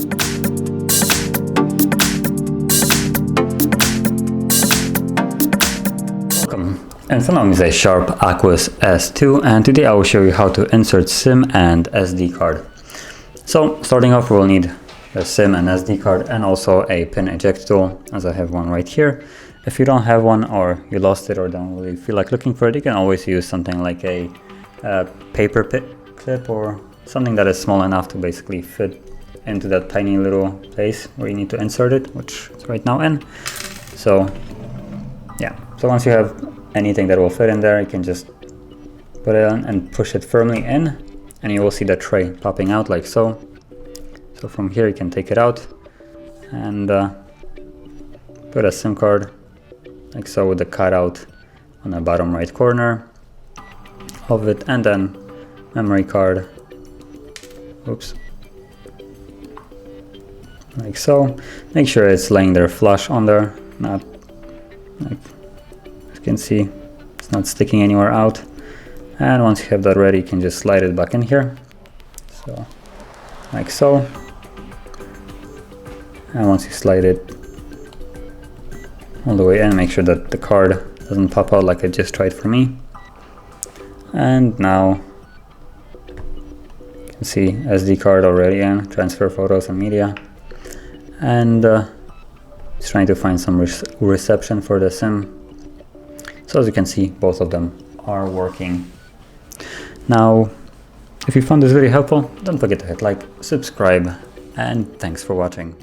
In front of me is a SHARP Aquos S2, and today I will show you how to insert SIM and SD card. So starting off, we'll need a SIM and SD card and also a pin eject tool, as I have one right here. If you don't have one, or you lost it or don't really feel like looking for it, you can always use something like a paper clip or something that is small enough to basically fit into that tiny little place where you need to insert it, which is right now in. So yeah, so once you have anything that will fit in there, you can just put it on and push it firmly in, and you will see the tray popping out like so. So from here you can take it out and put a SIM card like so with the cutout on the bottom right corner of it, and then memory card, oops, like so. Make sure it's laying there flush on there, not like, as you can see, it's not sticking anywhere out. And once you have that ready, you can just slide it back in here, so like so. And once you slide it all the way in, make sure that the card doesn't pop out like it just tried for me. And now you can see SD card already in, transfer photos and media, and just trying to find some reception for the SIM. So as you can see, both of them are working. Now, if you found this video helpful, don't forget to hit like, subscribe, and thanks for watching.